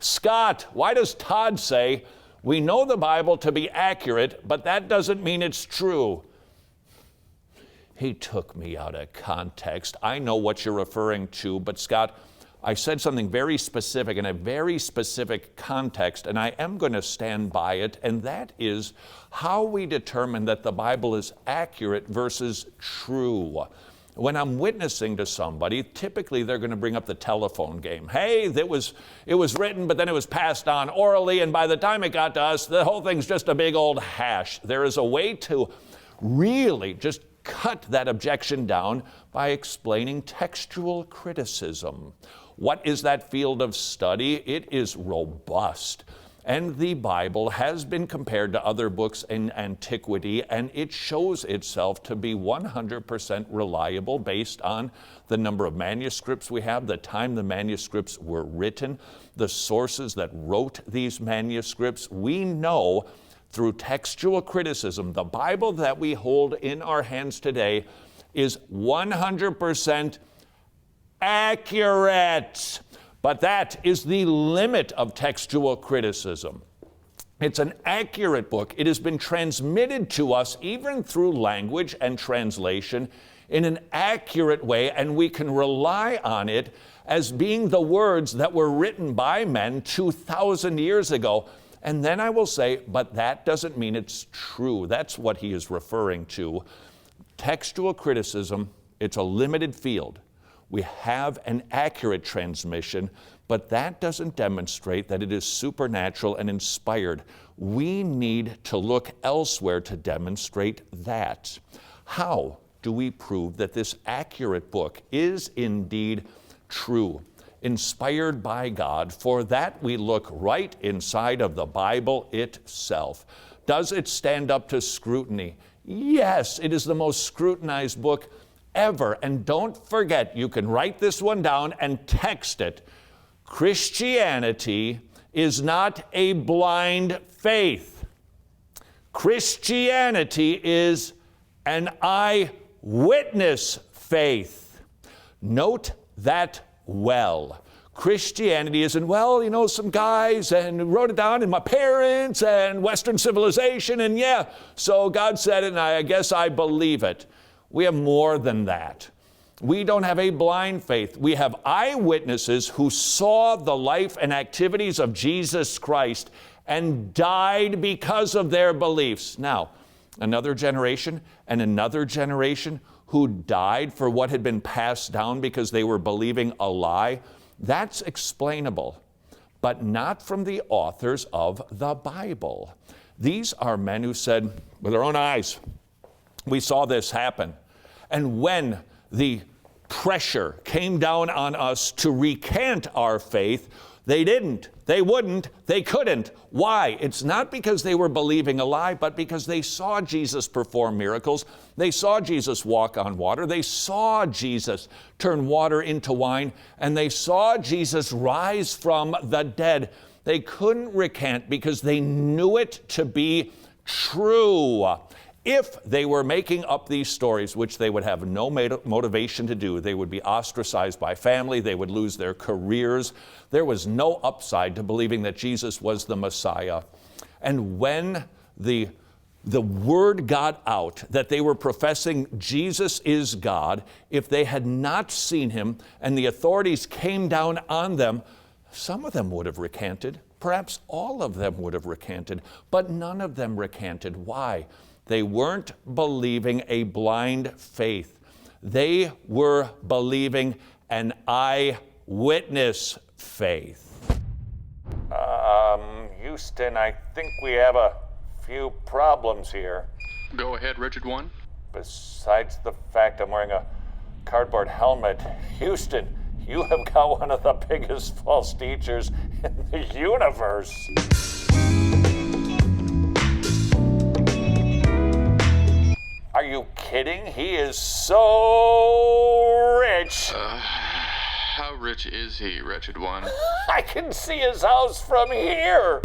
Scott, why does Todd say, we know the Bible to be accurate, but that doesn't mean it's true? He took me out of context. I know what you're referring to, but Scott, I said something very specific in a very specific context, and I am going to stand by it, and that is how we determine that the Bible is accurate versus true. When I'm witnessing to somebody, typically they're going to bring up the telephone game. Hey, it was written, but then it was passed on orally, and by the time it got to us, the whole thing's just a big old hash. There is a way to really just cut that objection down by explaining textual criticism. What is that field of study? It is robust. And the Bible has been compared to other books in antiquity, and it shows itself to be 100% reliable based on the number of manuscripts we have, the time the manuscripts were written, the sources that wrote these manuscripts. We know through textual criticism, the Bible that we hold in our hands today is 100% accurate. But that is the limit of textual criticism. It's an accurate book. It has been transmitted to us even through language and translation in an accurate way, and we can rely on it as being the words that were written by men 2,000 years ago. And then I will say, but that doesn't mean it's true. That's what he is referring to. Textual criticism, it's a limited field. We have an accurate transmission, but that doesn't demonstrate that it is supernatural and inspired. We need to look elsewhere to demonstrate that. How do we prove that this accurate book is indeed true, inspired by God? For that we look right inside of the Bible itself. Does it stand up to scrutiny? Yes, it is the most scrutinized book ever. And don't forget, you can write this one down and text it. Christianity is not a blind faith. Christianity is an eyewitness faith. Note that well. Christianity isn't, well, some guys and wrote it down, and my parents and Western civilization, and yeah, so God said it, and I guess I believe it. We have more than that. We don't have a blind faith. We have eyewitnesses who saw the life and activities of Jesus Christ and died because of their beliefs. Now, another generation and another generation who died for what had been passed down because they were believing a lie, that's explainable, but not from the authors of the Bible. These are men who said, with their own eyes, we saw this happen. And when the pressure came down on us to recant our faith, they didn't, they wouldn't, they couldn't. Why? It's not because they were believing a lie, but because they saw Jesus perform miracles. They saw Jesus walk on water. They saw Jesus turn water into wine, and they saw Jesus rise from the dead. They couldn't recant because they knew it to be true. If they were making up these stories, which they would have no motivation to do, they would be ostracized by family, they would lose their careers. There was no upside to believing that Jesus was the Messiah. And when the word got out that they were professing Jesus is God, if they had not seen him and the authorities came down on them, some of them would have recanted. Perhaps all of them would have recanted, but none of them recanted. Why? They weren't believing a blind faith. They were believing an eyewitness faith. Houston, I think we have a few problems here. Go ahead, Wretched One. Besides the fact I'm wearing a cardboard helmet, Houston, you have got one of the biggest false teachers in the universe. Are you kidding? He is so rich. How rich is he, Wretched One? I can see his house from here.